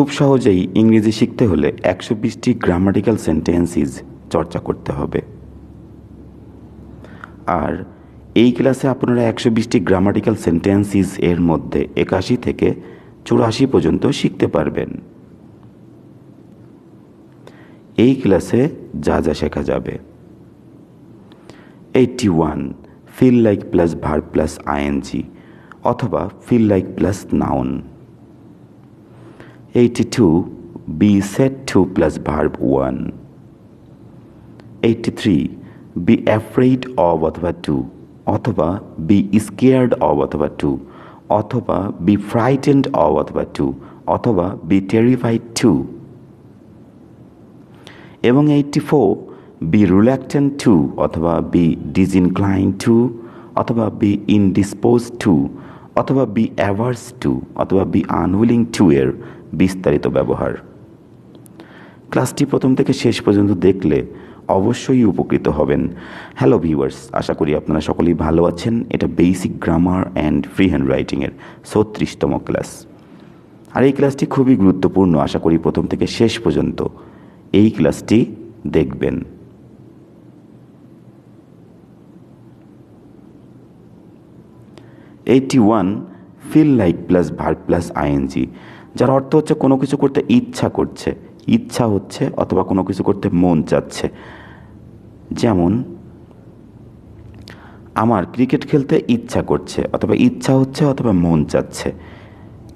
খুব সহজেই ইংরেজি শিখতে হলে 120টি গ্রামাটিক্যাল সেন্টেন্সেস চর্চা করতে হবে। আর এই ক্লাসে আপনারা 120টি গ্রামাটিক্যাল সেন্টেন্সেস এর মধ্যে 81 থেকে 84 পর্যন্ত শিখতে পারবেন। এই ক্লাসে যা যা শেখা যাবে: 81 feel like plus verb plus ING অথবা feel like plus noun. 82 be said to plus verb 1. 83 be afraid of অথবা to অথবা be scared of অথবা to অথবা be frightened of অথবা to অথবা be terrified to। এবং 84 be reluctant to অথবা be disinclined to অথবা be indisposed to অথবা be averse to অথবা be unwilling to এর বিস্তারিত ব্যবহার। ক্লাসটি প্রথম থেকে শেষ পর্যন্ত দেখলে অবশ্যই উপকৃত হবেন। হ্যালো ভিউয়ার্স, আশা করি আপনারা সকলেই ভালো আছেন। এটা basic grammar and free hand রাইটিংয়ের 36তম ক্লাস। আর এই ক্লাসটি খুবই গুরুত্বপূর্ণ। আশা করি প্রথম থেকে শেষ পর্যন্ত এই ক্লাসটি দেখবেন। Feel like plus verb plus ING, যার অর্থ হচ্ছে কোনো কিছু করতে ইচ্ছা করছে, ইচ্ছা হচ্ছে অথবা কোনো কিছু করতে মন চাচ্ছে। যেমন আমার ক্রিকেট খেলতে ইচ্ছা করছে অথবা ইচ্ছা হচ্ছে অথবা মন চাচ্ছে।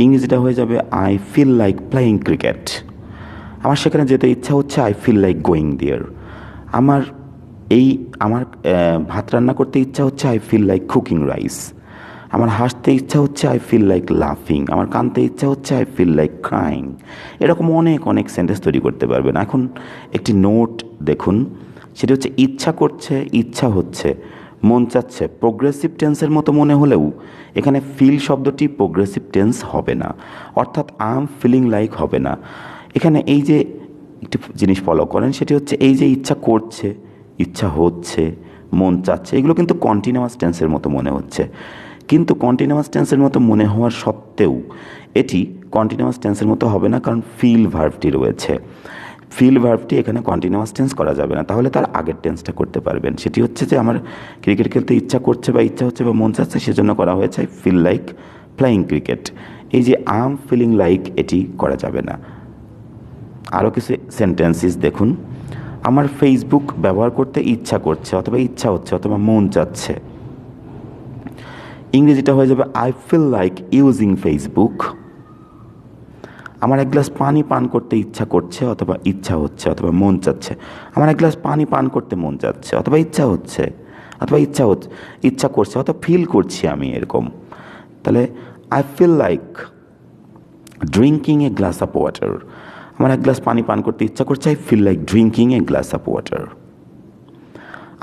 ইংরেজিটা হয়ে যাবে I feel like playing cricket. আমার সেখানে যেতে ইচ্ছা হচ্ছে, I feel like going there. আমার ভাত রান্না করতে ইচ্ছা হচ্ছে, I feel like cooking rice. আমার হাসতে ইচ্ছা হচ্ছে, আই ফিল লাইক লাফিং। আমার কাঁদতে ইচ্ছা হচ্ছে, আই ফিল লাইক ক্রাইং। এরকম অনেক সেন্টেন্স তৈরি করতে পারবেন। এখন একটি নোট দেখুন, সেটি হচ্ছে ইচ্ছা করছে, ইচ্ছা হচ্ছে, মন চাচ্ছে। প্রোগ্রেসিভ টেন্সের মতো মনে হলেও এখানে ফিল শব্দটি প্রোগ্রেসিভ টেন্স হবে না, অর্থাৎ আই এম ফিলিং লাইক হবে না। এখানে এই যে একটি জিনিস ফলো করেন, সেটি হচ্ছে এই যে ইচ্ছা করছে, ইচ্ছা হচ্ছে, মন চাচ্ছে, এগুলো কিন্তু কন্টিনিউয়াস টেন্সের মতো মনে হচ্ছে। কিন্তু কন্টিনিউয়াস টেন্সের মতো মনে হওয়ার সত্ত্বেও এটি কন্টিনিউয়াস টেন্সের মতো হবে না, কারণ ফিল ভার্বটি রয়েছে। ফিল ভার্বটি এখানে কন্টিনিউয়াস টেন্স করা যাবে না, তাহলে তার আগের টেন্সটা করতে পারবেন। সেটি হচ্ছে যে আমার ক্রিকেট খেলতে ইচ্ছা করছে বা ইচ্ছা হচ্ছে বা মন চাচ্ছে, সেজন্য করা হয়েছে ফিল লাইক প্লেয়িং ক্রিকেট। এই যে আই এম ফিলিং লাইক, এটি করা যাবে না। আরও কিছু সেন্টেন্সেস দেখুন। আমার ফেসবুক ব্যবহার করতে ইচ্ছা করছে অথবা ইচ্ছা হচ্ছে অথবা মন চাচ্ছে। ইংরেজিটা হয়ে যাবে I feel like using Facebook. আমার এক গ্লাস পানি পান করতে ইচ্ছা করছে অথবা ইচ্ছা হচ্ছে অথবা মন চাচ্ছে। আমার এক গ্লাস পানি পান করতে মন চাচ্ছে অথবা ইচ্ছা হচ্ছে অথবা ইচ্ছা করছে অথবা ফিল করছি আমি এরকম। তাহলে I feel like drinking a glass of water. আমার এক গ্লাস পানি পান করতে ইচ্ছা করছে, I feel like drinking a glass of water.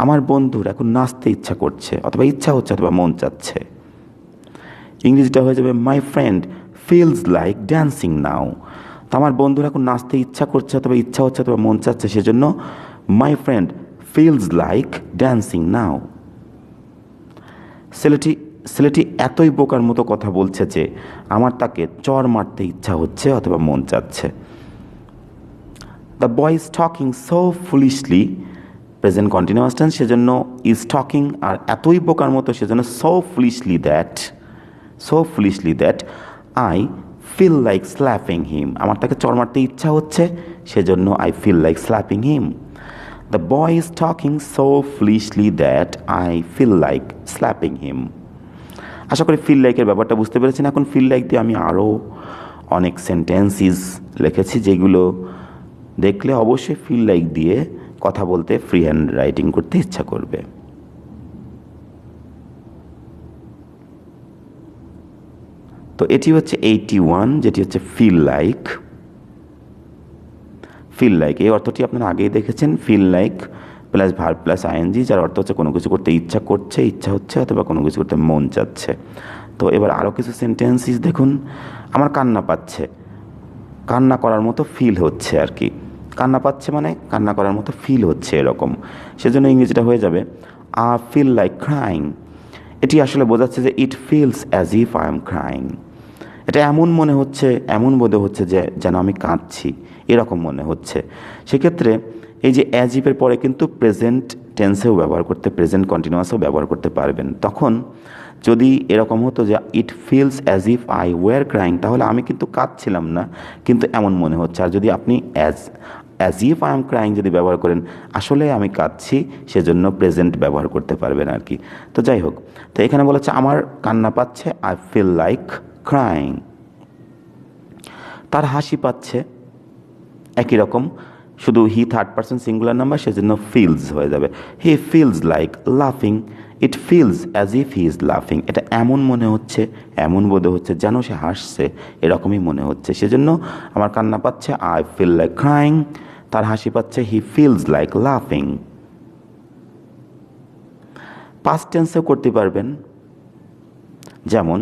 আমার বন্ধুর এখন নাচতে ইচ্ছা করছে অথবা ইচ্ছা হচ্ছে অথবা মন চাচ্ছে। ইংরেজিটা হয়ে যাবে my friend feels like dancing now. তো আমার বন্ধুর এখন নাচতে ইচ্ছা করছে অথবা ইচ্ছা হচ্ছে অথবা মন চাচ্ছে, সেজন্য my friend feels like dancing now. ছেলেটি এতই বোকার মতো কথা বলছে যে আমার তাকে চর মারতে ইচ্ছা হচ্ছে অথবা মন চাচ্ছে। The boy is talking so foolishly, present continuous tense, সেজন্য ইজ টকিং। আর এতই বোকার মতো, সেজন্য so foolishly that I feel like slapping him. আমার তাকে চর মারতে ইচ্ছা হচ্ছে, সেজন্য I feel like slapping him. The boy is talking so foolishly that I feel like slapping him. আশা করি ফিল লাইকের ব্যাপারটা বুঝতে পেরেছেন। এখন ফিল লাইক দিয়ে আমি আরও অনেক সেন্টেন্সেস লিখেছি, যেগুলো দেখলে অবশ্যই ফিল লাইক দিয়ে কথা বলতে, ফ্রি হ্যান্ড রাইটিং করতে ইচ্ছা করবে। তো এটি হচ্ছে 81, যেটি হচ্ছে ফিল লাইক। এই অর্থটি আপনারা আগেই দেখেছেন, feel like plus verb plus ING, যার অর্থ হচ্ছে কোনো কিছু করতে ইচ্ছা করছে, ইচ্ছা হচ্ছে অথবা কোনো কিছু করতে মন চাচ্ছে। তো এবার আরও কিছু সেন্টেন্সেস দেখুন। আমার কান্না পাচ্ছে, কান্না করার মতো ফিল হচ্ছে আর কি। কান্না পাচ্ছে মানে কান্না করার মতো ফিল হচ্ছে এরকম, সেজন্য ইংরেজিটা হয়ে যাবে আই ফিল লাইক ক্রাইং। এটি আসলে বোঝাচ্ছে যে it feels as if I am crying. এটা এমন মনে হচ্ছে, এমন বোধ হচ্ছে যে যেন আমি কাঁদছি, এরকম মনে হচ্ছে। সেক্ষেত্রে এই যে অ্যাজ ইফের পরে কিন্তু প্রেজেন্ট টেন্সেও ব্যবহার করতে, প্রেজেন্ট কন্টিনিউয়াসও ব্যবহার করতে পারবেন। তখন যদি এরকম হতো যে it feels as if I were crying, তাহলে আমি কিন্তু কাঁদছিলাম না, কিন্তু এমন মনে হচ্ছে। আর যদি আপনি as if I am crying যদি ব্যবহার করেন, আসলে আমি কাঁদছি, সেজন্য প্রেজেন্ট ব্যবহার করতে পারবেন আর কি। তো যাই হোক, তো এখানে বলেছে আমার কান্না পাচ্ছে, আই ফিল লাইক ক্রাইং। তার হাসি পাচ্ছে, একই রকম, শুধু he third person singular number, সেজন্য ফিলস হয়ে যাবে। হি ফিলস লাইক লাফিং, it feels as if he is লাফিং। এটা এমন মনে হচ্ছে, এমন বোধ হচ্ছে যেন সে হাসছে, এরকমই মনে হচ্ছে। সেজন্য আমার কান্না পাচ্ছে, আই ফিল লাইক ক্রাইং। তার হাসি পাচ্ছে, হি ফিলস লাইক লাফিং। পাস্ট টেন্সেও করতে পারবেন, যেমন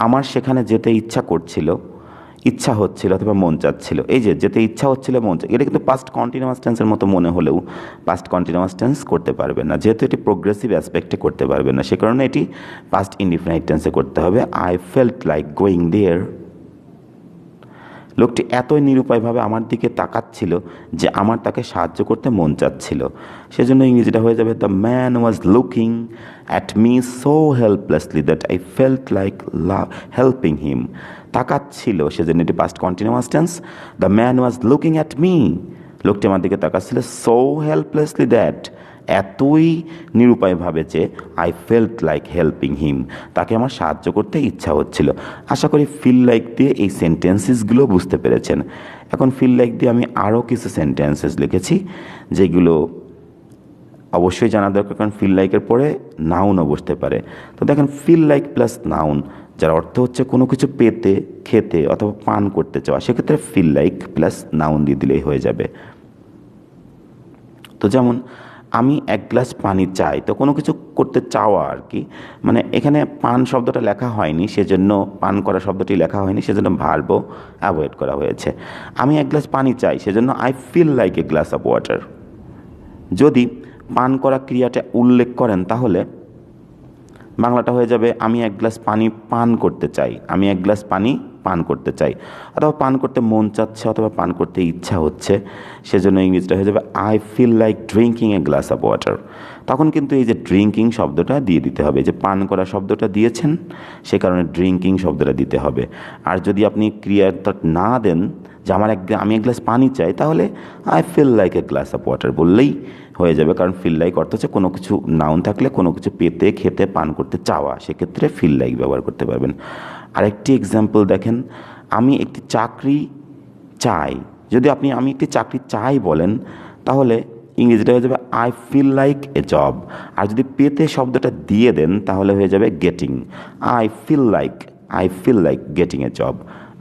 আমার সেখানে যেতে ইচ্ছা করছিল, ইচ্ছা হচ্ছিল অথবা মন চাচ্ছিল। এই যে যেতে ইচ্ছা হচ্ছিল, মন চাচ্ছিল, এটা কিন্তু পাস্ট কন্টিনিউয়াস টেন্সের মতো মনে হলেও পাস্ট কন্টিনিউয়াস টেন্স করতে পারবেন না, যেহেতু এটি প্রোগ্রেসিভ অ্যাসপেক্টে করতে পারবেন না। সে কারণে এটি পাস্ট ইনডিফিনাইট টেন্সে করতে হবে। I felt like going there. লোকটি এতই নিরুপায়ভাবে আমার দিকে তাকাচ্ছিল যে আমার তাকে সাহায্য করতে মন চাচ্ছিল। সেজন্য ইংরেজিটা হয়ে যাবে, the man was looking at me so helplessly that I felt like helping him. তাকাচ্ছিল, সেজন্য এটি past continuous tense. The man was looking at me, লোকটি আমার দিকে তাকাচ্ছিল, সো হেল্পলেসলি দ্যাট, এতই নিরুপায়ভাবে যে আই ফেল্ট লাইক হেল্পিং হিম, তাকে আমার সাহায্য করতে ইচ্ছা হচ্ছিল। আশা করি ফিল লাইক দিয়ে এই সেন্টেন্সেসগুলো বুঝতে পেরেছেন। এখন ফিল লাইক দিয়ে আমি আরও কিছু সেন্টেন্সেস লিখেছি, যেগুলো অবশ্যই জানা দরকার, কারণ ফিল লাইকের পরে নাউনও বসতে পারে। তো দেখেন, ফিল লাইক প্লাস নাউন, যার অর্থ হচ্ছে কোনো কিছু পেতে, খেতে অথবা পান করতে চাওয়া, সেক্ষেত্রে ফিল লাইক প্লাস নাউন দিয়ে দিলেই হয়ে যাবে। তো যেমন আমি এক গ্লাস পানি চাই, তো কোনো কিছু করতে চাওয়া আর কি, মানে এখানে পান শব্দটা লেখা হয়নি, সেজন্য পান করা শব্দটি লেখা হয়নি, সেজন্য ভার্বও অ্যাভয়েড করা হয়েছে। আমি এক গ্লাস পানি চাই, সেজন্য I feel like a glass of water. যদি পান করা ক্রিয়াটা উল্লেখ করেন, তাহলে বাংলাটা হয়ে যাবে, আমি এক গ্লাস পানি পান করতে চাই, আমি এক গ্লাস পানি পান করতে চাই, অথবা পান করতে মন চাচ্ছে অথবা পান করতে ইচ্ছা হচ্ছে, সেজন্য ইংরেজিটা হয়ে যাবে, I feel like drinking a glass of water. তখন কিন্তু এই যে ড্রিঙ্কিং শব্দটা দিয়ে দিতে হবে, যে পান করা শব্দটা দিয়েছেন, সে কারণে ড্রিঙ্কিং শব্দটা দিতে হবে। আর যদি আপনি ক্রিয়াটা না দেন, যে আমি এক গ্লাস পানি চাই, তাহলে I feel like a glass of water বললেই হয়ে যাবে। কারণ ফিল লাইক অর্থ হচ্ছে কোনো কিছু, নাউন থাকলে কোনো কিছু পেতে, খেতে, পান করতে চাওয়া, সেক্ষেত্রে ফিল লাইক ব্যবহার করতে পারবেন। আরেকটি এক্সাম্পল দেখেন, আমি একটি চাকরি চাই। যদি আমি একটি চাকরি চাই বলেন, তাহলে ইংরেজিটা হয়ে যাবে, I feel like a job. আর যদি পেতে শব্দটা দিয়ে দেন, তাহলে হয়ে যাবে getting. I feel like getting a job.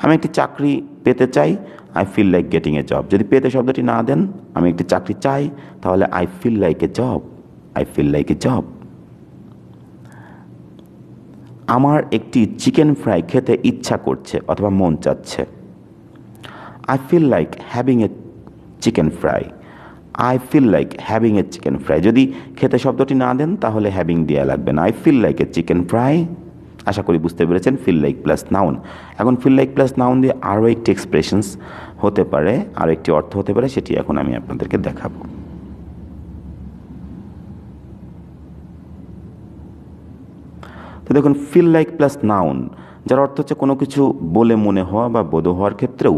আমি একটি চাকরি পেতে চাই, I feel like getting a job. যদি পেতে শব্দটি না দেন, আমি একটি চাকরি চাই, তাহলে I feel like a job, I feel like a job. আমার একটি চিকেন ফ্রাই খেতে ইচ্ছা করছে অথবা মন চাচ্ছে। I feel like having a chicken fry, I feel like having a chicken fry. যদি খেতে শব্দটি না দেন, তাহলে হ্যাভিং দেওয়া লাগবে না, I feel like a chicken fry. আশা করি বুঝতে পেরেছেন, ফিল লাইক প্লাস নাউন। এখন ফিল লাইক প্লাস নাউন দিয়ে আরও একটি এক্সপ্রেশনস হতে পারে, আরও একটি অর্থ হতে পারে, সেটি এখন আমি আপনাদেরকে দেখাবো। তো দেখুন, ফিল লাইক প্লাস নাউন, যার অর্থ হচ্ছে কোনো কিছু বলে মনে হওয়া বা বোধ হওয়ার ক্ষেত্রেও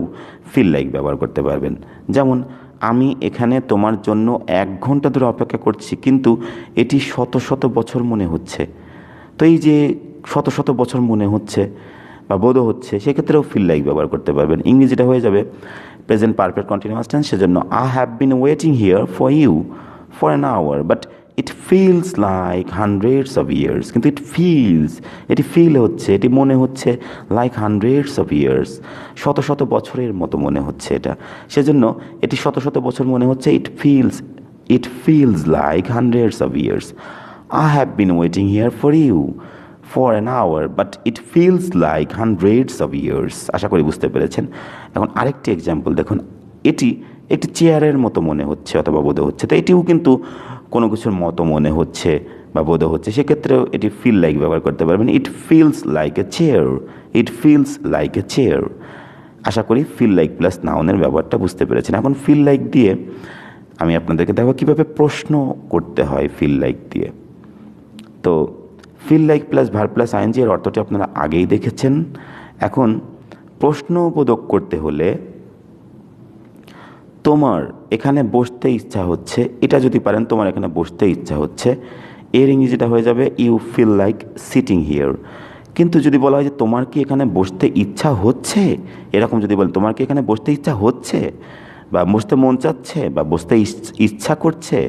ফিল লাইক ব্যবহার করতে পারবেন। যেমন, আমি এখানে তোমার জন্য 1 ঘন্টা ধরে অপেক্ষা করছি, কিন্তু এটি শত শত বছর মনে হচ্ছে। তো এই যে শত শত বছর মনে হচ্ছে বা বোধ হচ্ছে, সেক্ষেত্রেও ফিল লাইক ব্যবহার করতে পারবেন। ইংরেজিটা হয়ে যাবে প্রেজেন্ট পারফেক্ট কন্টিনিউয়াস টেন্স, সেজন্য I have been waiting here for you for an hour but it feels like hundreds of years. কিন্তু এটি ফিল হচ্ছে, এটি মনে হচ্ছে লাইক হান্ড্রেডস অফ ইয়ার্স, শত শত বছরের মতো মনে হচ্ছে এটা। সেজন্য এটি শত শত বছর মনে হচ্ছে, ইট feels like hundreds of years. I have been waiting here for you for an hour but it feels like hundreds of years. আশা করি বুঝতে পেরেছেন। এখন আরেকটি এক্সাম্পল দেখুন, এটি একটি চেয়ারের মতো মনে হচ্ছে অথবা বোধ হচ্ছে। তো এটিও কিন্তু কোনো কিছুর মতো মনে হচ্ছে বা বোধ হচ্ছে, সেক্ষেত্রেও এটি ফিল লাইক ব্যবহার করতে পারবেন। It feels like a chair, it feels like a chair. আশা করি ফিল লাইক প্লাস নাউনের ব্যবহারটা বুঝতে পেরেছেন। এখন ফিল লাইক দিয়ে আমি আপনাদেরকে দেখো কীভাবে প্রশ্ন করতে হয় ফিল লাইক দিয়ে। তো feel like plus verb plus ING এর অর্থটি আপনারা আগেই দেখেছেন। এখন প্রশ্নবোধক করতে হলে তোমার এখানে বসতে ইচ্ছা হচ্ছে, এটা যদি পারেন তোমার এখানে বসতে ইচ্ছা হচ্ছে, এর ইংরেজিটা হয়ে যাবে you feel like sitting here. কিন্তু যদি বলা হয় যে তোমার কি এখানে বসতে ইচ্ছা হচ্ছে, এরকম যদি বলে তোমার কি এখানে বসতে ইচ্ছা হচ্ছে বা বসতে মন চাচ্ছে বা বসতে ইচ্ছা করছে,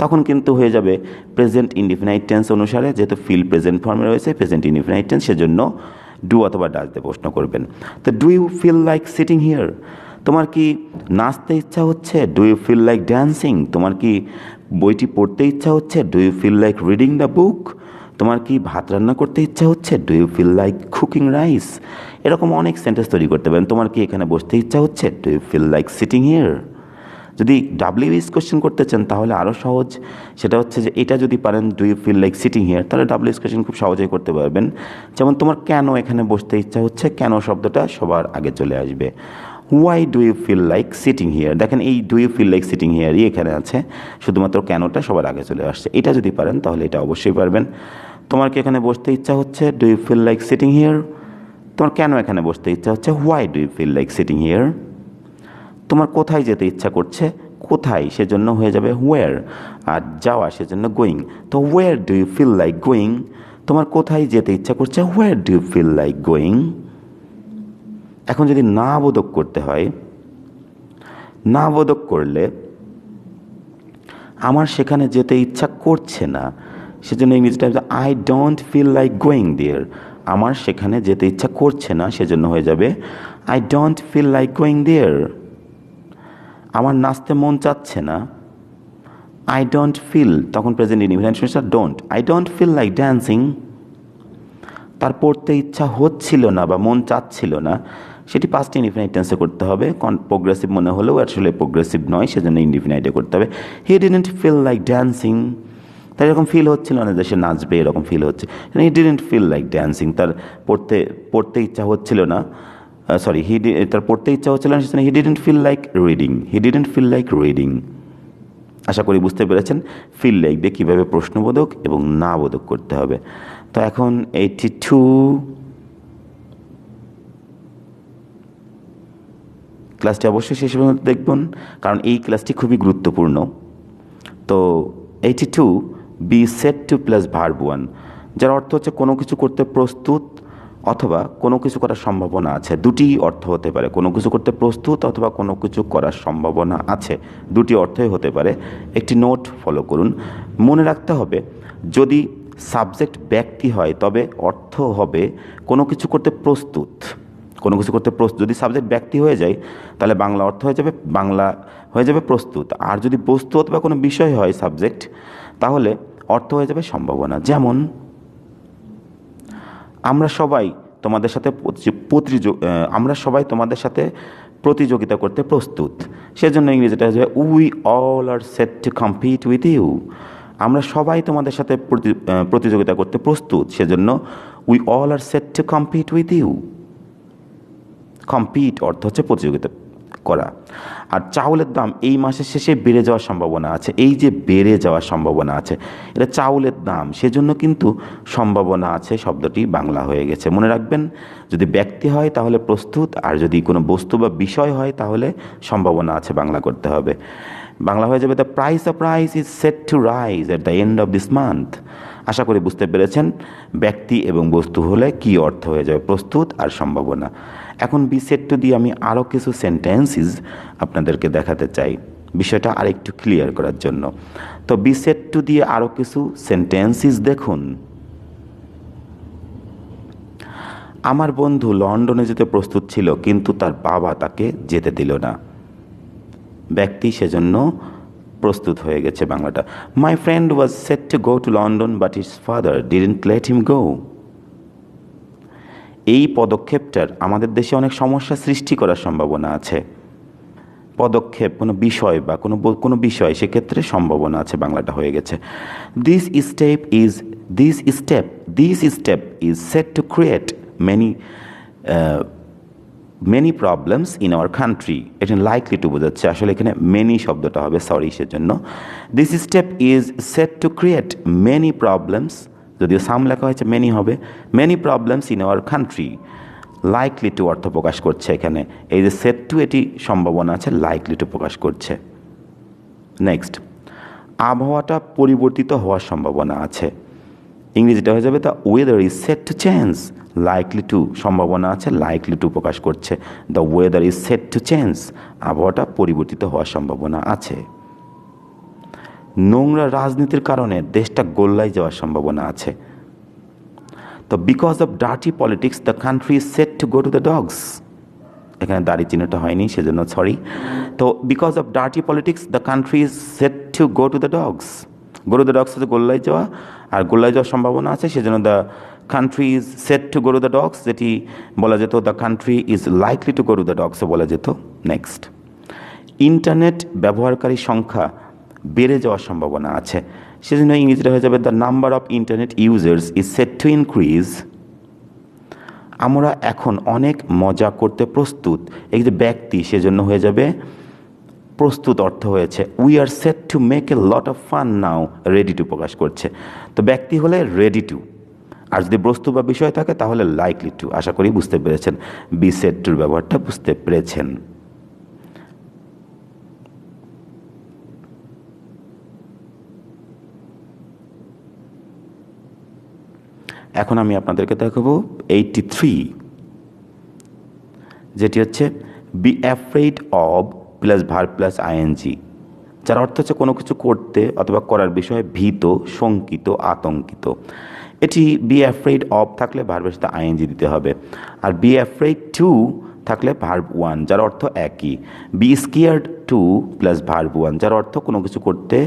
তখন কিন্তু হয়ে যাবে প্রেজেন্ট ইনডিফিনাইট টেন্স অনুসারে, যেহেতু ফিল প্রেজেন্ট ফর্মে রয়েছে প্রেজেন্ট ইনডিফিনাইট টেন্স, সেজন্য ডু অথবা ডাজ দিয়ে প্রশ্ন করবেন। তো do you feel like sitting here, তোমার কি নাচতে ইচ্ছা হচ্ছে, do you feel like dancing, তোমার কি বইটি পড়তে ইচ্ছা হচ্ছে, do you feel like reading the book, তোমার কি ভাত রান্না করতে ইচ্ছা হচ্ছে, do you feel like cooking rice. এরকম অনেক সেন্টেন্স তৈরি করতে পারেন। তোমার কি এখানে বসতে ইচ্ছা হচ্ছে, do you feel like sitting here. যদি ডাব্লিউএস কোয়েশ্চেন করতে চান তাহলে আরও সহজ, সেটা হচ্ছে যে এটা যদি পারেন do you feel like sitting here, তাহলে ডাব্লিউএস কোয়েশ্চেন খুব সহজেই করতে পারবেন। যেমন তোমার কেন এখানে বসতে ইচ্ছা হচ্ছে, কেন শব্দটা সবার আগে চলে আসবে। Why do you feel like sitting here, দেখেন এই do you feel like sitting হিয়ারই এখানে আছে, শুধুমাত্র কেনটা সবার আগে চলে আসছে। এটা যদি পারেন তাহলে এটা অবশ্যই পারবেন। তোমার কি এখানে বসতে ইচ্ছা হচ্ছে, do you feel like sitting here. তোমার কেন এখানে বসতে ইচ্ছা হচ্ছে, why do you feel like sitting here. তোমার কোথায় যেতে ইচ্ছা করছে, কোথায় সেজন্য হয়ে যাবে হোয়ার, আর যাওয়া সেজন্য গোয়িং। তো where do you feel like going, তোমার কোথায় যেতে ইচ্ছা করছে, where do you feel like going. এখন যদি না বোধক করতে হয়, না বোধক করলে আমার সেখানে যেতে ইচ্ছা করছে না, সেজন্য ইংরেজিটা I don't feel like going there. আমার সেখানে যেতে ইচ্ছা করছে না, সেজন্য হয়ে যাবে I don't feel like going there. আমার নাচতে মন চাচ্ছে না, আই ডোন্ট ফিল, তখন present indefinite don't, I don't feel like dancing. তার পড়তে ইচ্ছা হচ্ছিল না বা মন চাচ্ছিল না, সেটি পাস্ট ইনডিফিনাইট টেন্সে করতে হবে। প্রোগ্রেসিভ মনে হলেও আসলে প্রোগ্রেসিভ নয়, সেজন্য ইনডিফিনাইটে করতে হবে। He didn't feel like dancing, তার এরকম ফিল হচ্ছিল না যে সে নাচবে, এরকম ফিল হচ্ছে। He didn't feel like dancing, তার পড়তে ইচ্ছা হচ্ছিল না, তার পড়তে ইচ্ছা হচ্ছিল না, সেজন্য he didn't feel like reading, he didn't feel like reading. আশা করি বুঝতে পেরেছেন ফিল লাইক দিয়ে কীভাবে প্রশ্নবোধক এবং না বোধক করতে হবে। তো এখন 82 ক্লাসটি অবশ্যই শেষ পর্যন্ত দেখবেন, কারণ এই ক্লাসটি খুবই গুরুত্বপূর্ণ। তো 82 be set to plus verb 1, যার অর্থ হচ্ছে কোনো কিছু করতে প্রস্তুত অথবা কোনো কিছু করার সম্ভাবনা আছে। দুটি অর্থ হতে পারে, কোনো কিছু করতে প্রস্তুত অথবা কোনো কিছু করার সম্ভাবনা আছে, দুটি অর্থই হতে পারে। একটি নোট ফলো করুন। মনে রাখতে হবে যদি সাবজেক্ট ব্যক্তি হয় তবে অর্থ হবে কোনো কিছু করতে প্রস্তুত, কোনো কিছু করতে প্রস্তুত। যদি সাবজেক্ট ব্যক্তি হয়ে যায় তাহলে বাংলা অর্থ হয়ে যাবে প্রস্তুত। আর যদি বস্তু অথবা কোনো বিষয় হয় সাবজেক্ট, তাহলে অর্থ হয়ে যাবে সম্ভাবনা। যেমন আমরা সবাই তোমাদের সাথে প্রতিযোগিতা করতে প্রস্তুত, সেজন্য ইংরেজিটা হয়ে যাবে we all are set to compete with you. আমরা সবাই তোমাদের সাথে প্রতিযোগিতা করতে প্রস্তুত, সেজন্য we all are set to compete with you. Compete অর্থ হচ্ছে প্রতিযোগিতা করা। আর চাউলের দাম এই মাসের শেষে বেড়ে যাওয়ার সম্ভাবনা আছে, এই যে বেড়ে যাওয়ার সম্ভাবনা আছে, এটা চাউলের দাম, সেজন্য কিন্তু সম্ভাবনা আছে শব্দটি বাংলা হয়ে গেছে। মনে রাখবেন যদি ব্যক্তি হয় তাহলে প্রস্তুত, আর যদি কোনো বস্তু বা বিষয় হয় তাহলে সম্ভাবনা আছে বাংলা করতে হবে। বাংলা হয়ে যাবে the price is set to rise at the end of this month. আশা করি বুঝতে পেরেছেন ব্যক্তি এবং বস্তু হলে কি অর্থ হয়ে যাবে, প্রস্তুত আর সম্ভাবনা। এখন বি সেট টু দিয়ে আমি আরও কিছু সেন্টেন্সেস আপনাদেরকে দেখাতে চাই, বিষয়টা আরেকটু ক্লিয়ার করার জন্য। তো বি সেট টু দিয়ে আরও কিছু সেন্টেন্সেস দেখুন। আমার বন্ধু লন্ডনে যেতে প্রস্তুত ছিল কিন্তু তার বাবা তাকে যেতে দিল না। ব্যক্তি সেজন্য প্রস্তুত হয়ে গেছে বাংলাটা। My friend was set to go to London but his father didn't let him go. এই পদক্ষেপটার আমাদের দেশে অনেক সমস্যা সৃষ্টি করার সম্ভাবনা আছে। পদক্ষেপ, কোনো বিষয় বা কোনো বিষয়, সেক্ষেত্রে সম্ভাবনা আছে, বাংলাটা হয়ে গেছে। This step is this step is set to create many problems in our country. এটা লাইকলি টু বোঝাচ্ছে, আসলে এখানে মেনি শব্দটা হবে, সরি সেজন্য। This step is set to create many problems, যদিও সাম লেখা হয়েছে মেনি হবে, many problems in our country. Likely to অর্থ প্রকাশ করছে এখানে, এই যে সেট টু, এটি সম্ভাবনা আছে, লাইকলি টু প্রকাশ করছে। নেক্সট, আবহাওয়াটা পরিবর্তিত হওয়ার সম্ভাবনা আছে, ইংরেজিটা হয়ে যাবে the weather is set to change. Likely to সম্ভাবনা আছে, লাইকলি টু প্রকাশ করছে, the weather is set to change, আবহাওয়াটা পরিবর্তিত হওয়ার সম্ভাবনা আছে। নোংরা রাজনীতির কারণে দেশটা গোল্লায় যাওয়ার সম্ভাবনা আছে, তো because of dirty politics the country is set to go to the dogs. এখানে দাড়ি চিহ্নটা হয়নি সেজন্য সরি। তো because of dirty politics the country is set to go to the dogs. Go to the dogs হচ্ছে গোল্লায় যাওয়া, আর গোল্লায় যাওয়ার সম্ভাবনা আছে, সেজন্য the country is set to go to the dogs, যেটি বলা যেত the country is likely to go to the ডগসও বলা যেত। নেক্সট, ইন্টারনেট ব্যবহারকারীর সংখ্যা বেড়ে যাওয়ার সম্ভাবনা আছে, সেজন্য ইংরেজিটা হয়ে যাবে the number of internet users is set to increase. আমরা এখন অনেক মজা করতে প্রস্তুত, এই যে ব্যক্তি, সেজন্য হয়ে যাবে প্রস্তুত অর্থ হয়েছে we are set to make a lot of fun now, ready to প্রকাশ করছে। তো ব্যক্তি হলে রেডি টু, আর যদি বস্তু বা বিষয় থাকে তাহলে লাইকলি টু। আশা করি বুঝতে পেরেছেন, বি সেট টুর ব্যবহারটা বুঝতে পেরেছেন। এখন আমি আপনাদেরকে দেখাবো 83, যেটি হচ্ছে be afraid of plus verb plus ING, যার অর্থ হচ্ছে কোনো কিছু করতে অথবা করার বিষয়ে ভীত, শঙ্কিত, আতঙ্কিত। এটি বি অ্যাফ্রেড অব থাকলে ভার্বের সাথে আইএনজি দিতে হবে, আর বি অ্যাফ্রেড টু থাকলে ভার্ব ওয়ান, যার অর্থ একই। Be scared to plus verb one, যার অর্থ কোনো কিছু করতে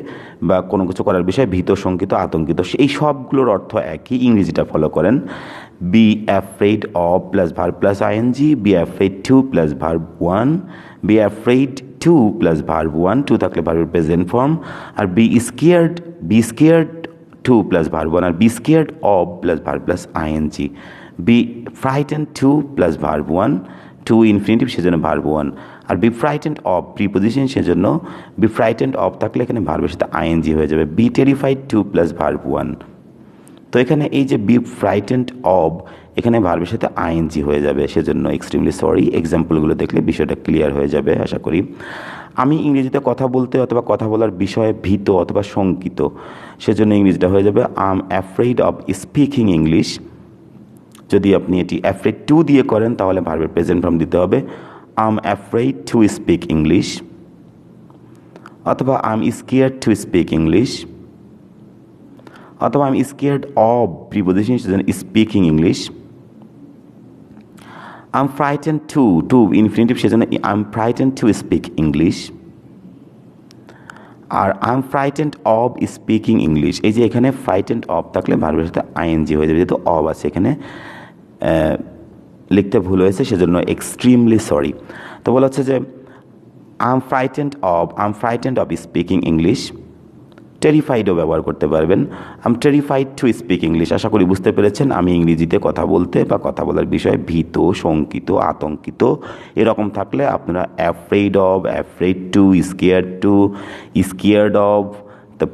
বা কোনো কিছু করার বিষয়ে ভীত, শঙ্কিত, আতঙ্কিত, এই সবগুলোর অর্থ একই। ইংরেজিটা ফলো করেন, be afraid of plus verb plus ING, be afraid to plus verb one, be afraid to plus verb one, to থাকলে ভার্বের প্রেজেন্ট ফর্ম, আর be scared to plus verb one, আর be scared of plus verb plus ING, be frighten to plus verb one, to infinitive সেজন্য verb one, আর be frightened of preposition, সেজন্য be frightened of থাকলে এখানে ভার্বের সাথে ING হয়ে যাবে, B terrified to plus verb one. তো এখানে এই যে বি ফ্রাইটেন্ড অব, এখানে ভার্বের সাথে আইএনজি হয়ে যাবে, সেজন্য এক্সট্রিমলি সরি। এক্সাম্পলগুলো দেখলে বিষয়টা ক্লিয়ার হয়ে যাবে আশা করি। আমি ইংরেজিতে কথা বলতে অথবা কথা বলার বিষয়ে ভীত অথবা শঙ্কিত, সেজন্য ইংরেজিটা হয়ে যাবে I am afraid of speaking English. যদি আপনি এটি অ্যাফ্রেড টু দিয়ে করেন তাহলে ভার্বের প্রেজেন্ট ফর্ম দিতে হবে I am afraid to speak English, অথবা I am scared to speak English, অথবা I am scared of preposition সেজন্য speaking English. I am frightened to infinitive সেজন্য I am frightened to speak English, আর I am frightened of speaking English, এই যে এখানে frightened of থাকলে ভার্বের সাথে আইএনজি হয়ে যাবে, যেহেতু অব আছে এখানে লিখতে ভুল হয়েছে, সেজন্য এক্সট্রিমলি সরি। তো বলা হচ্ছে যে I am frightened of speaking English. টেরিফাইডও ব্যবহার করতে পারবেন, I am terrified to speak English. আশা করি বুঝতে পেরেছেন, আমি ইংরেজিতে কথা বলতে বা কথা বলার বিষয়ে ভীত, শঙ্কিত, আতঙ্কিত এরকম থাকলে আপনারা afraid of, afraid to, scared of, the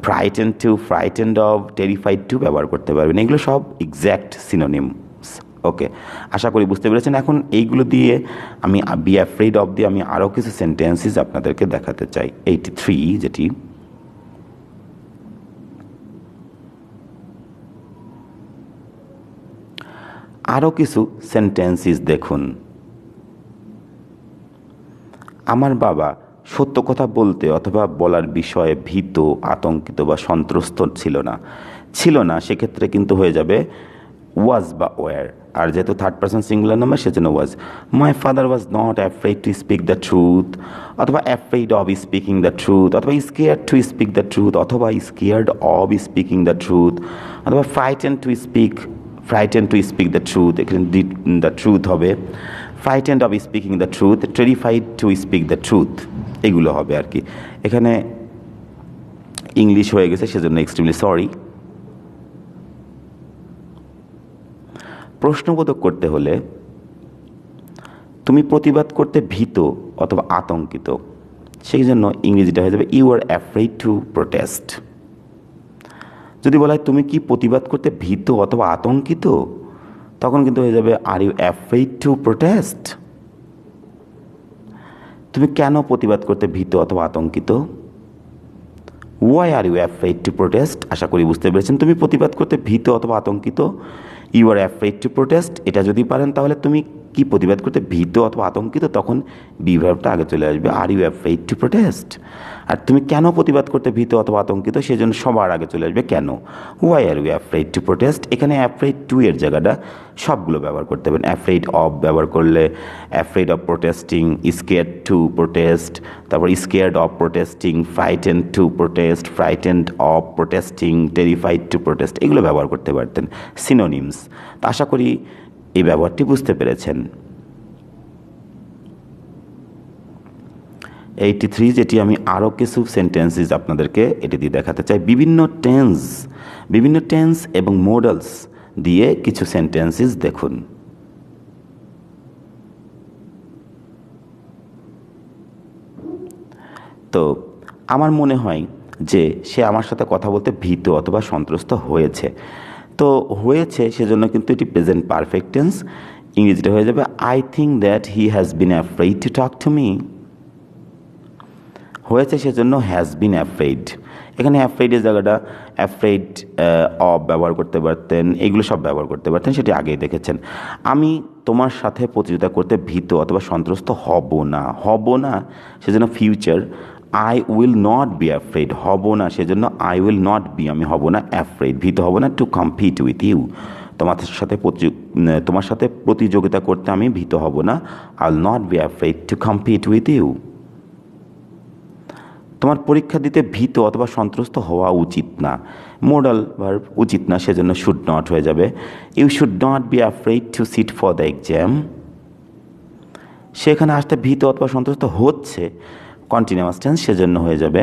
frightened of, terrified to ব্যবহার করতে পারবেন। এগুলো সব এক্স্যাক্ট সিনোনিমস। ওকে, আশা করি বুঝতে পেরেছেন। এখন এইগুলো দিয়ে আমি বি অ্যাফ্রেড অফ দিয়ে আমি আরও কিছু সেন্টেন্সেস আপনাদেরকে দেখাতে চাই। 83, যেটি আরও কিছু সেন্টেন্সেস দেখুন। আমার বাবা সত্য কথা বলতে অথবা বলার বিষয়ে ভীত, আতঙ্কিত বা সন্ত্রস্ত ছিল না, সেক্ষেত্রে কিন্তু হয়ে যাবে ওয়াজ বা ওয়ার, আর যেহেতু থার্ড পারসন সিঙ্গুলার নাম্বার সেজন্য was. My father was not afraid to speak the truth, অথবা afraid of speaking the truth, অথবা scared to speak the truth, অথবা scared of speaking the truth, অথবা frightened to speak the truth, এখানে the truth হবে। Frightened of speaking the truth, terrified to speak the truth. এগুলো হবে আর কি। এখানে English হয়ে গেছে, সেজন্য এক্সট্রিমলি সরি। প্রশ্নবোধক করতে হলে তুমি প্রতিবাদ করতে ভীত অথবা আতঙ্কিত, সেই জন্য ইংরেজিটা হয়ে যাবে you are afraid to protest. যদি বলা হয় তুমি কি প্রতিবাদ করতে ভীত অথবা আতঙ্কিত, তখন কিন্তু হয়ে যাবে are you afraid to protest. তুমি কেন প্রতিবাদ করতে ভীত অথবা আতঙ্কিত, why are you afraid to protest. আশা করি বুঝতে পেরেছেন। তুমি প্রতিবাদ করতে ভীত অথবা আতঙ্কিত, you are afraid to protest, এটা যদি পারেন তাহলে তুমি কি প্রতিবাদ করতে ভীত অথবা আতঙ্কিত, তখন বি ভার্বটা আগে চলে আসবে are you afraid to protest. আর তুমি কেন প্রতিবাদ করতে ভীত অথবা আতঙ্কিত, সেজন্য সবার আগে চলে আসবে কেন, why are you afraid to protest. এখানে অ্যাফ্রেড টু এর জায়গাটা সবগুলো ব্যবহার করতে পারেন। অ্যাফ্রেড অফ ব্যবহার করলে afraid of protesting, scared to protest, তারপর scared of protesting, frightened to protest, frightened of protesting, terrified to protest, এগুলো ব্যবহার করতে পারতেন সিনোনিমস। তো আশা করি এই ব্যবহারটি বুঝতে পেরেছেন। 83 যেটি আমি আরও কিছু সেন্টেন্সেস আপনাদেরকে এটি দিয়ে দেখাতে চাই। বিভিন্ন টেন্স এবং মডেলস দিয়ে কিছু সেন্টেন্সেস দেখুন। তো আমার মনে হয় যে সে আমার সাথে কথা বলতে ভীত অথবা সন্ত্রস্ত হয়েছে। তো হয়েছে সেজন্য কিন্তু এটি প্রেজেন্ট পারফেক্ট টেন্স। ইংরেজিটা হয়ে যাবে I think that he has been afraid to talk to me. হয়েছে সেজন্য হ্যাজ বিন অ্যাফ্রেড। এখানে অ্যাফ্রেডের জায়গাটা অ্যাফ্রেড অফ ব্যবহার করতে পারতেন, এগুলো সব ব্যবহার করতে পারতেন, সেটি আগেই দেখেছেন। আমি তোমার সাথে প্রতিযোগিতা করতে ভীত অথবা সন্ত্রস্ত হব না সেজন্য future I will not be afraid. হব না সেজন্য আই উইল নট বি, আমি হব না অ্যাফ্রেড, ভীত হব না টু কম্পিট উইথ ইউ। তোমার সাথে প্রতিযোগিতা করতে আমি ভীত হব না, I will not be afraid to compete with you. তোমার পরীক্ষা দিতে ভীত অথবা সন্ত্রস্ত হওয়া উচিত না, মোডাল ভার্ব উচিত না সেজন্য শুড নট হয়ে যাবে you should not be afraid to sit for the exam. সেখানে আসতে ভীত অথবা সন্ত্রস্ত হচ্ছে কন্টিনিউয়াস টেন্স, সেজন্য হয়ে যাবে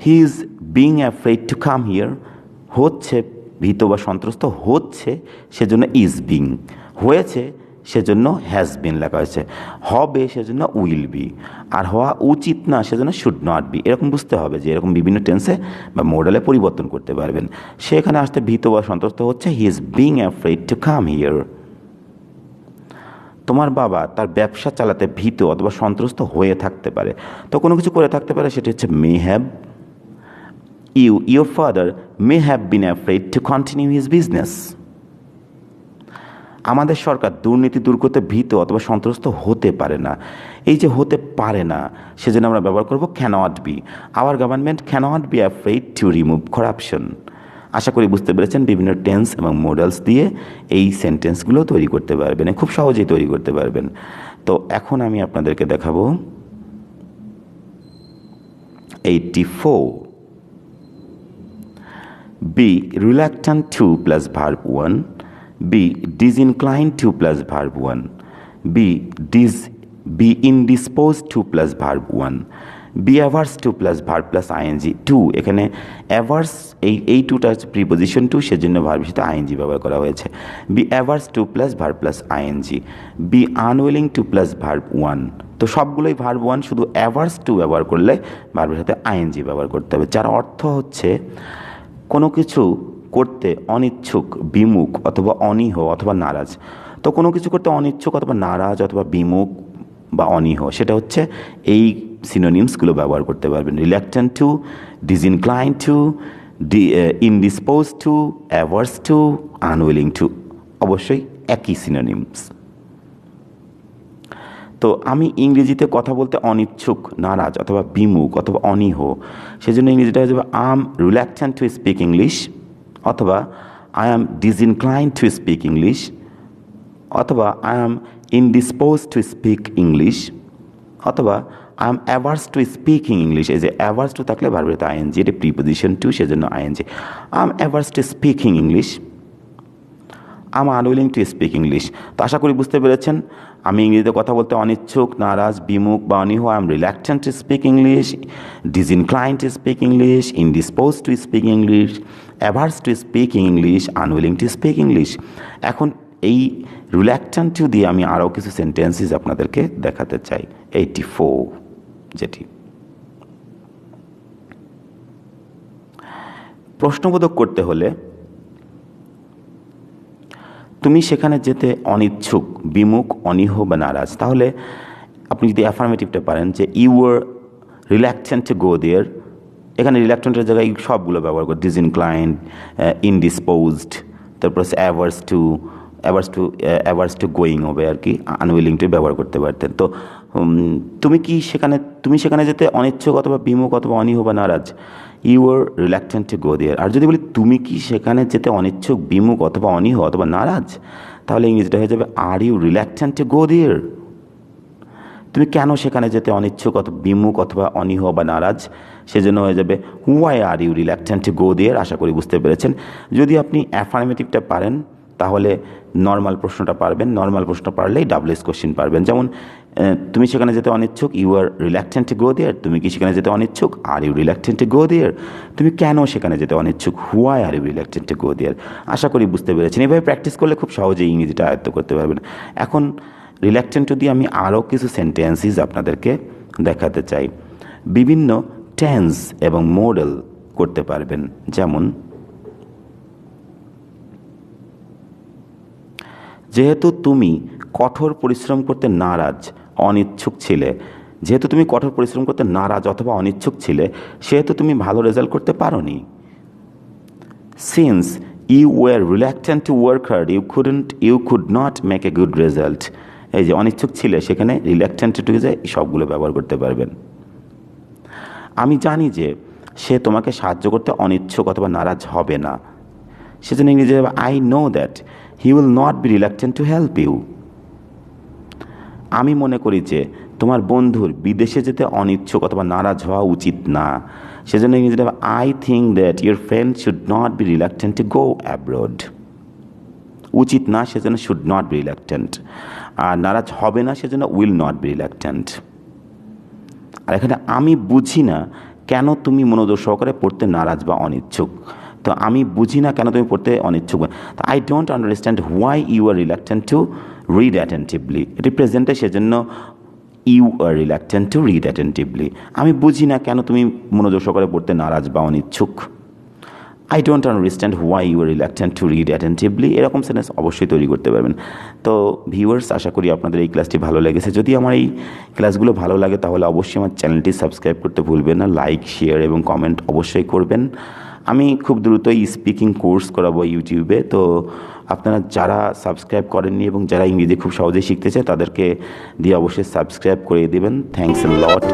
he is being afraid to come here. হচ্ছে ভীত বা সন্ত্রস্ত হচ্ছে সেজন্য ইজ বিং, হয়েছে সেজন্য হ্যাজ বিন লেখা হয়েছে, হবে সেজন্য উইল বি, আর হওয়া উচিত না সেজন্য শুড নট বি। এরকম বুঝতে হবে যে এরকম বিভিন্ন টেন্সে বা মোডালে পরিবর্তন করতে পারবেন। সেখানে আসতে ভীত বা সন্ত্রস্ত হচ্ছে he is being afraid to come here. তোমার বাবা তার ব্যবসা চালাতে ভীত অথবা সন্ত্রস্ত হয়ে থাকতে পারে, তো কোনো কিছু করে থাকতে পারে, সেটা হচ্ছে may have. Your father may have been afraid to continue his business. আমাদের সরকার দুর্নীতি দূর করতে ভীত অথবা সন্ত্রস্ত হতে পারে না। এই যে হতে পারে না সেজন্য আমরা ব্যবহার করব cannot be. Our government cannot be afraid to remove corruption. আশা করি বুঝতে পেরেছেন। বিভিন্ন টেন্স এবং মডেলস দিয়ে এই সেন্টেন্সগুলো তৈরি করতে পারবেন, খুব সহজেই তৈরি করতে পারবেন। তো এখন আমি আপনাদেরকে দেখাবো 84 be reluctant to plus verb 1, be disinclined to plus verb 1, be indisposed to plus verb 1, be averse to plus verb plus ing 2। এখানে averse এই টুটা হচ্ছে প্রিপোজিশন টু, সেজন্য ভার্বের সাথে ing ব্যবহার করা হয়েছে। be averse to plus verb plus ing, be unwilling to plus verb 1। তো সবগুলোই ভার্ব 1, শুধু averse to ব্যবহার করলে ভার্বের সাথে ing ব্যবহার করতে হবে, যার অর্থ হচ্ছে কোনো কিছু করতে অনিচ্ছুক, বিমুখ অথবা অনীহ অথবা নারাজ। তো কোনো কিছু করতে অনিচ্ছুক অথবা নারাজ অথবা বিমুখ বা অনীহ, সেটা হচ্ছে এই সিনোনিমসগুলো ব্যবহার করতে পারবেন। Reluctant to, disinclined to, indisposed to, averse to, unwilling to, অবশ্যই একই সিনোনিমস। তো আমি ইংরেজিতে কথা বলতে অনিচ্ছুক, নারাজ অথবা বিমুখ অথবা অনীহ, সেজন্য ইংরেজিটা হয়ে যাবে I am reluctant to speak English, অথবা I am disinclined to speak English, অথবা I am indispose to speak English, অথবা I am averse to speaking English. এই যে অ্যাভার্স টু থাকলে ভার্বের তো আইএনজি, এটা প্রিপোজিশন টু, সেজন্য ING. I am averse to speaking English, I am unwilling to speak English. তো আশা করি বুঝতে পেরেছেন। আমি ইংরেজিতে কথা বলতে অনিচ্ছুক, নারাজ, বিমুখ বা অনীহ। I am reluctant to speak English, disinclined to speak English, indisposed to speak English, averse to speak English, unwilling to speak English। এখন এই রিল্যাক্টেন্ট টু দিয়ে আমি আরও কিছু সেন্টেন্সেস আপনাদেরকে দেখাতে চাই। 84 যেটি প্রশ্নবোধক করতে হলে তুমি সেখানে যেতে অনিচ্ছুক, বিমুখ, অনীহ বা নারাজ, তাহলে আপনি যদি অ্যাফার্মেটিভটা পারেন যে you were reluctant to go there, এখানে রিল্যাক্টেন্টের জায়গায় সবগুলো ব্যবহার করে, ডিসইনক্লাইন্ড, ইনডিসপোজড, তারপর অ্যাভার্স টু গোয়িং হবে আর কি, আনউইলিং টু ব্যবহার করতে পারতেন। তো তুমি সেখানে যেতে অনিচ্ছুক অথবা বিমুখ অথবা অনীহ বা নারাজ, you are reluctant to go there. আর যদি বলি তুমি কি সেখানে যেতে অনিচ্ছুক, বিমুখ অথবা অনীহ অথবা নারাজ, তাহলে ইংরেজিটা হয়ে যাবে are you reluctant to go there. তুমি কেন সেখানে যেতে অনিচ্ছুক অথবা বিমুখ অথবা অনীহ বা নারাজ, সেজন্য হয়ে যাবে why are you reluctant to go there. আশা করি বুঝতে পেরেছেন। যদি আপনি অ্যাফার্মেটিভটা পারেন তাহলে নর্মাল প্রশ্নটা পারবেন, নর্মাল প্রশ্ন পারলেই ডাবলএস কোশ্চেন পারবেন। যেমন তুমি সেখানে যেতে অনিচ্ছুক, you are reluctant to go there. তুমি কি সেখানে যেতে অনিচ্ছুক, are you reluctant to go there. তুমি কেন সেখানে যেতে অনিচ্ছুক, why are you reluctant to go there. আশা করি বুঝতে পেরেছেন। এভাবে প্র্যাকটিস করলে খুব সহজেই ইংরেজিটা আয়ত্ত করতে পারবেন। এখন রিল্যাক্টেন্ট টু দিয়ে আমি আরও কিছু সেন্টেন্সেস আপনাদেরকে দেখাতে চাই। বিভিন্ন টেন্স এবং মডেল করতে পারবেন। যেমন যেহেতু তুমি কঠোর পরিশ্রম করতে নারাজ, অনিচ্ছুক ছিলে, যেহেতু তুমি কঠোর পরিশ্রম করতে নারাজ অথবা অনিচ্ছুক ছিলে, সেহেতু তুমি ভালো রেজাল্ট করতে পারোনি। Since you were reluctant to work hard, you could not make a good result. এই যে অনিচ্ছুক ছিলে, সেখানে রিল্যাক্টেন্ট টু যে সবগুলো ব্যবহার করতে পারবেন। আমি জানি যে সে তোমাকে সাহায্য করতে অনিচ্ছুক অথবা নারাজ হবে না, সেজন্য ইংরেজি I know that he will not be reluctant to help you. আমি মনে করি যে তোমার বন্ধুর বিদেশে যেতে অনিচ্ছুক অথবা নারাজ হওয়া উচিত না, সেজন্য ইংরেজিতে I think that your friend should not be reluctant to go abroad. উচিত না সেজন্য শুড নট বি রিল্যাক্টেন্ট, আর নারাজ হবে না সেজন্য উইল নট বি রিল্যাক্টেন্ট। আর এখানে আমি বুঝি না কেন তুমি মনোযোগ সহকারে পড়তে নারাজ বা অনিচ্ছুক। তো আমি বুঝি না কেন তুমি পড়তে অনিচ্ছুক। তো I don't understand why you are reluctant to read attentively. রিপ্রেজেন্টে সেজন্য you are reluctant to read attentively. আমি বুঝি না কেন তুমি মনোযোগ সহকারে পড়তে নারাজ বা অনিচ্ছুক। I don't understand why you are reluctant to read attentively. এরকম সেন্টেন্স অবশ্যই তৈরি করতে পারবেন। তো ভিউয়ার্স, আশা করি আপনাদের এই ক্লাসটি ভালো লেগেছে। যদি আমার এই ক্লাসগুলো ভালো লাগে তাহলে অবশ্যই আমার চ্যানেলটি সাবস্ক্রাইব করতে ভুলবেন না। লাইক, শেয়ার এবং কমেন্ট অবশ্যই করবেন। আমি খুব দ্রুতই স্পিকিং কোর্স করাবো ইউটিউবে। তো আপনারা যারা সাবস্ক্রাইব করেননি এবং যারা ইংরেজি খুব সহজেই শিখতে চায় তাদেরকে দিয়ে অবশ্যই সাবস্ক্রাইব করে দেবেন। Thanks a lot.